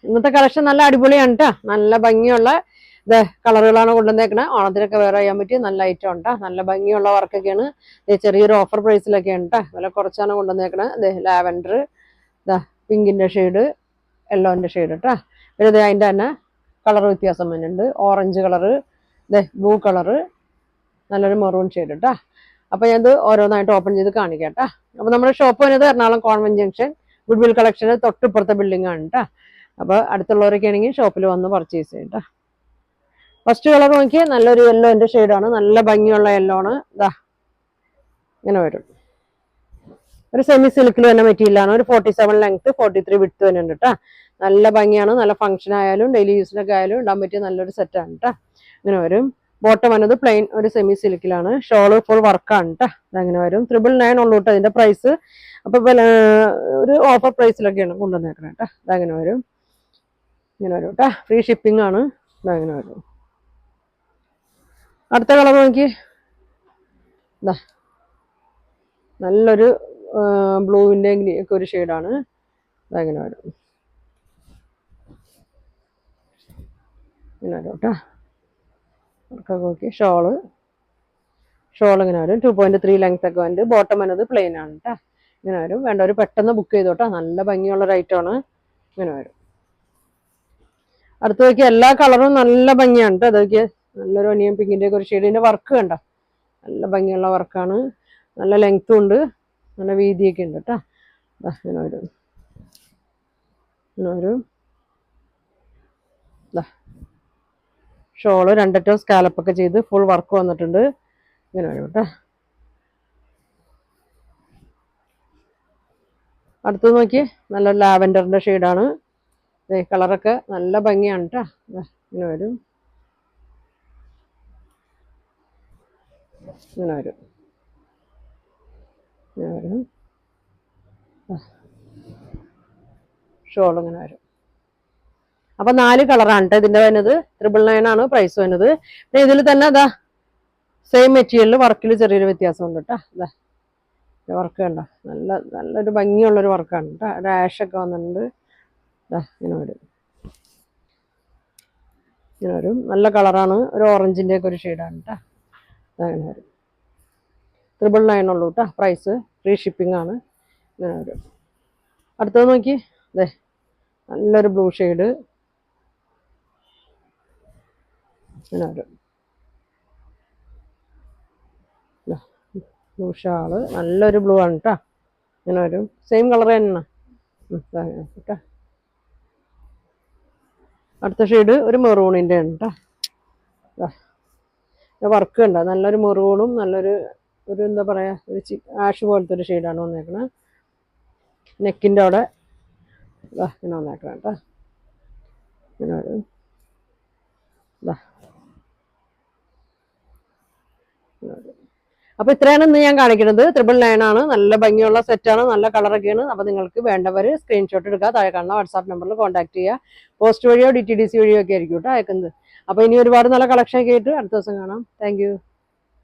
ഇന്നത്തെ കളക്ഷൻ നല്ല അടിപൊളിയാണ് കേട്ടോ. നല്ല ഭംഗിയുള്ള കളറുകളാണ് കൊണ്ടുവന്നേക്കണേ. ഓണത്തിനൊക്കെ വേറെ ചെയ്യാൻ പറ്റിയ നല്ല ഐറ്റം ഉണ്ടാ. നല്ല ഭംഗിയുള്ള വർക്കൊക്കെയാണ്. ചെറിയൊരു ഓഫർ പ്രൈസിലൊക്കെയാണ് കേട്ടോ. വില കുറച്ചാണ് കൊണ്ടുവന്നേക്കണേ. ലാവൻഡർ, പിങ്കിന്റെ ഷെയ്ഡ്, യെല്ലോന്റെ ഷെയ്ഡ് കേട്ടോ. പിന്നെ അതിന്റെ തന്നെ കളർ വ്യത്യാസം വരുന്നുണ്ട്. ഓറഞ്ച് കളറ്, ബ്ലൂ കളറ്, നല്ലൊരു മെറൂൺ ഷെയ്ഡ് കേട്ടോ. അപ്പൊ ഞാനത് ഓരോന്നായിട്ട് ഓപ്പൺ ചെയ്ത് കാണിക്കാം കേട്ടോ. അപ്പൊ നമ്മുടെ ഷോപ്പ് വരുന്നത് എറണാകുളം കോൺവെന്റ് ജംഗ്ഷൻ ഗുഡ്വിൽ കളക്ഷന് തൊട്ടിപ്പുറത്തെ ബിൽഡിംഗ് ആണ് കേട്ടോ. അപ്പൊ അടുത്തുള്ളവരൊക്കെ ആണെങ്കിൽ ഷോപ്പിൽ വന്ന് പർച്ചേസ് ചെയ്യും കേട്ടോ. ഫസ്റ്റ് കളർ നോക്കിയാൽ നല്ലൊരു യെല്ലോന്റെ ഷെയ്ഡാണ്. നല്ല ഭംഗിയുള്ള യെല്ലോ ആണ്. ഇങ്ങനെ വരും. ഒരു സെമി സിൽക്കിൽ തന്നെ മെറ്റീരിയലാണ്. ഒരു 47 ലെങ്ത്, 43 വിഡ്ത്ത് തന്നെ ഉണ്ട് കേട്ടോ. നല്ല ഭംഗിയാണ്. നല്ല ഫംഗ്ഷൻ ആയാലും ഡെയിലി യൂസിനൊക്കെ ആയാലും ഇടാൻ പറ്റിയ നല്ലൊരു സെറ്റാണ് കേട്ടോ. ഇങ്ങനെ വരും. ബോട്ടം വന്നത് പ്ലെയിൻ ഒരു സെമി സിൽക്കിലാണ്. ഷോള് ഫുൾ വർക്കാണ് കേട്ടോ. അതങ്ങനെ വരും. 999 ഉള്ളൂ കേട്ടോ ഇതിന്റെ പ്രൈസ്. അപ്പൊ ഒരു ഓഫർ പ്രൈസിലൊക്കെയാണ് കൊണ്ടുവന്നേക്കണം കേട്ടോ. അതങ്ങനെ വരും. ഇങ്ങനെ വരും കേട്ടോ. ഫ്രീ ഷിപ്പിംഗ് ആണ്. അതങ്ങനെ വരും. അടുത്ത കളർ നോക്കി. നല്ലൊരു ബ്ലൂവിന്റെ ഒക്കെ ഒരു ഷെയ്ഡാണ്. അതങ്ങനെ വരും. ഇങ്ങനെ വരും കേട്ടോ. വർക്കൊക്കെ നോക്കി. ഷോള് ഇങ്ങനെ വരും. 2.3 ലെങ്ത് ഒക്കെ വന്നിട്ട് ബോട്ടം വന്നത് പ്ലെയിൻ ആണ് കേട്ടോ. ഇങ്ങനെ വരും. വേണ്ടവർ പെട്ടെന്ന് ബുക്ക് ചെയ്തോട്ടോ. നല്ല ഭംഗിയുള്ള ഒരു ഐറ്റമാണ്. ഇങ്ങനെ വരും. അടുത്ത് നോക്കിയാൽ എല്ലാ കളറും നല്ല ഭംഗിയാണ് കേട്ടോ. അതൊക്കെ നല്ലൊരു ഒനിയൻ പിങ്കിന്റെ ഒക്കെ ഒരു ഷെയ്ഡിന്റെ വർക്ക് കണ്ടോ. നല്ല ഭംഗിയുള്ള വർക്കാണ്. നല്ല ലെങ്ത്തും ഉണ്ട്. നല്ല വീതിയൊക്കെ ഉണ്ട് കേട്ടോ. ഇങ്ങനെ വരും. ഇങ്ങനെ വരും. ഷോള് രണ്ടറ്റം സ്കാലപ്പൊക്കെ ചെയ്ത് ഫുൾ വർക്ക് വന്നിട്ടുണ്ട്. ഇങ്ങനെ വരും കേട്ടോ. അടുത്ത് നോക്കി. നല്ല ലാവൻഡറിന്റെ ഷെയ്ഡാണ്. കളറൊക്കെ നല്ല ഭംഗിയാണ് കേട്ടോ. ഇങ്ങനെ വരും. ഇങ്ങനെ വരും. ഇങ്ങനെ വരും. ഷോൾ ഇങ്ങനെ വരും. അപ്പൊ 4 കളറാണ് കേട്ടോ ഇതിന്റെ വരുന്നത്. 999 ആണ് പ്രൈസ് വരുന്നത്. പിന്നെ ഇതിൽ തന്നെ സെയിം മെറ്റീരിയലിൽ വർക്കിൽ ചെറിയൊരു വ്യത്യാസം ഉണ്ട് കേട്ടോ. വർക്ക് കണ്ട നല്ലൊരു ഭംഗിയുള്ളൊരു വർക്കാണ് കേട്ടോ. ഡാഷൊക്കെ വന്നിട്ടുണ്ട്. ഇങ്ങനെ വരും. ഇങ്ങനെ വരും. നല്ല കളറാണ്. ഒരു ഓറഞ്ചിന്റെ ഒക്കെ ഒരു ഷെയ്ഡാണ് കേട്ടോ. അങ്ങനെ വരും. 999 ഉള്ളൂ കേട്ടോ പ്രൈസ്. ഫ്രീ ഷിപ്പിംഗ് ആണ്. ഇങ്ങനെ വരും. അടുത്തത് നോക്കി. നല്ലൊരു ബ്ലൂ ഷെയ്ഡ്. ഇങ്ങനെ വരും. ബ്ലൂ ഷാള് നല്ലൊരു ബ്ലൂ ആണ് കേട്ടോ. ഇങ്ങനെ വരും. സെയിം കളർ തന്നെ കേട്ടോ. അടുത്ത ഷെയ്ഡ് ഒരു മെറൂണിന്റെ ആണ് കേട്ടോ. വർക്ക് ഉണ്ടോ. നല്ലൊരു മെറൂണും നല്ലൊരു എന്താ പറയാ ഒരു ആഷ് പോലത്തെ ഒരു ഷെയ്ഡാണ് വന്നേക്കണത്. നെക്കിന്റെ അവിടെ ഇങ്ങനെ വന്നേക്കണം കേട്ടോ. ഇങ്ങനെ വരും. അപ്പൊ ഇത്രയാണ് ഇന്ന് ഞാൻ കാണിക്കുന്നത്. 999 ആണ്. നല്ല ഭംഗിയുള്ള സെറ്റാണ്. നല്ല കളറൊക്കെയാണ്. അപ്പൊ നിങ്ങൾക്ക് വേണ്ടവര് സ്ക്രീൻഷോട്ട് എടുക്കുക. താഴെ കാണുന്ന വാട്സാപ്പ് നമ്പറിൽ കോൺടാക്ട് ചെയ്യുക. പോസ്റ്റ് വഴിയോ DTDC വഴിയോ ഒക്കെ ആയിരിക്കും കേട്ടോ അയക്കുന്നത്. അപ്പൊ ഇനി ഒരുപാട് നല്ല കളക്ഷൻ ഒക്കെ ആയിട്ട് അടുത്ത ദിവസം കാണാം. താങ്ക്